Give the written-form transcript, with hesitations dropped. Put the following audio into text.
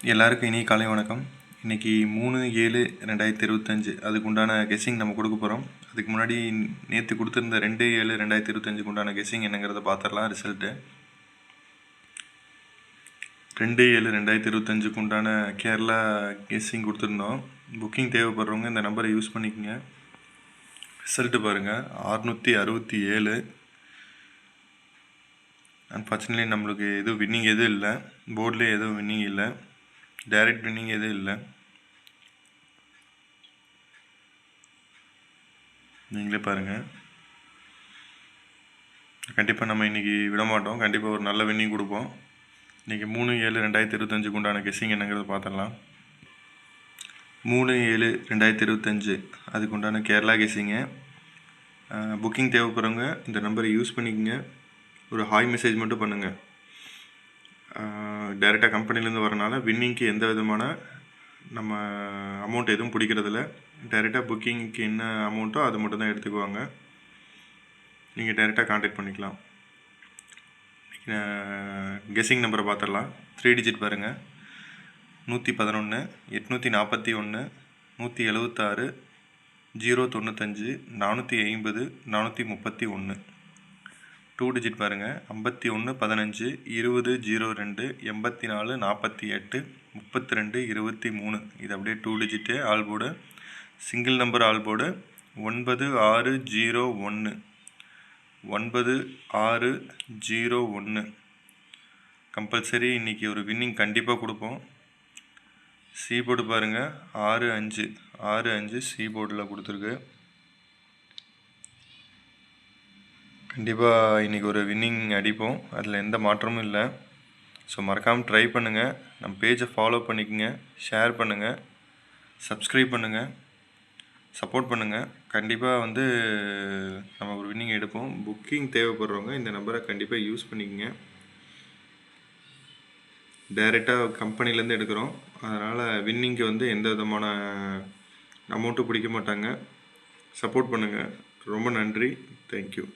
எல்லாருக்கும் இனிய காலை வணக்கம். இன்றைக்கி 3/7/2025 அதுக்கு உண்டான கெஸ்ஸிங் நம்ம கொடுக்க போகிறோம். அதுக்கு முன்னாடி நேற்று கொடுத்துருந்த 2/7/2025 உண்டான கெஸ்ஸிங் என்னங்கிறத பார்த்துடலாம். ரிசல்ட்டு 2/7/2025 உண்டான கேரளா கெஸ்ஸிங் கொடுத்துருந்தோம். புக்கிங் தேவைப்படுறவங்க இந்த நம்பரை யூஸ் பண்ணிக்கோங்க. ரிசல்ட்டு பாருங்கள், 667. அன்ஃபார்ச்சுனேட்லி நம்மளுக்கு எதுவும் வின்னிங் எதுவும் இல்லை, போர்ட்லேயே எதுவும் வின்னிங் இல்லை, டைரக்ட் வின்னிங் எதுவும் இல்லை. நீங்களே பாருங்கள். கண்டிப்பாக நம்ம இன்றைக்கி விட மாட்டோம். கண்டிப்பாக ஒரு நல்ல வின்னிங் கொடுப்போம். இன்றைக்கி 3/7/2025 உண்டான கெஸ்ஸிங் என்னங்கிறத பார்த்துடலாம். 3/7/2025 அதுக்கு உண்டான கேரளா கெஸ்ஸிங்கு. புக்கிங் தேவைப்படுறவங்க இந்த நம்பரை யூஸ் பண்ணிக்கோங்க. ஒரு ஹாய் மெசேஜ் மட்டும் பண்ணுங்கள். டைரெக்டாக கம்பெனிலேருந்து வரனால வின்னிங்க்கு எந்த விதமான நம்ம அமௌண்ட் எதுவும் பிடிக்கிறதில்ல. டைரெக்டாக புக்கிங்க்கு என்ன அமௌண்ட்டோ அது மட்டும் தான் எடுத்துக்குவாங்க. நீங்கள் டைரெக்டாக கான்டாக்ட் பண்ணிக்கலாம். கெஸ்ஸிங் நம்பரை பார்த்துடலாம். 3 டிஜிட் பாருங்கள். 111 841 176 095 450 431. 2 டிஜிட் பாருங்கள். 51 15 20 02 84 48 32 23. இது அப்படியே 2 digit all board. Single number all board 9601 9601. Compulsory இன்றைக்கி ஒரு வின்னிங் கண்டிப்பாக கொடுப்போம். சி போர்டு பாருங்கள், 65 சி போர்டில் கொடுத்துருக்கு. கண்டிப்பாக இன்றைக்கி ஒரு வின்னிங் அடிப்போம், அதில் எந்த மாற்றமும் இல்லை. ஸோ மறக்காமல் ட்ரை பண்ணுங்கள். நம்ம பேஜை ஃபாலோ பண்ணிக்கோங்க, ஷேர் பண்ணுங்கள், சப்ஸ்கிரைப் பண்ணுங்கள், சப்போர்ட் பண்ணுங்கள். கண்டிப்பாக நம்ம ஒரு வின்னிங் எடுப்போம். புக்கிங் தேவைப்படுறவங்க இந்த நம்பரை கண்டிப்பாக யூஸ் பண்ணிக்கோங்க. டைரெக்டாக கம்பெனிலேருந்து எடுக்கிறோம், அதனால் வின்னிங்க்கு எந்த விதமான அமௌண்ட்டும் பிடிக்க மாட்டாங்க. சப்போர்ட் பண்ணுங்கள். ரொம்ப நன்றி. தேங்க்யூ.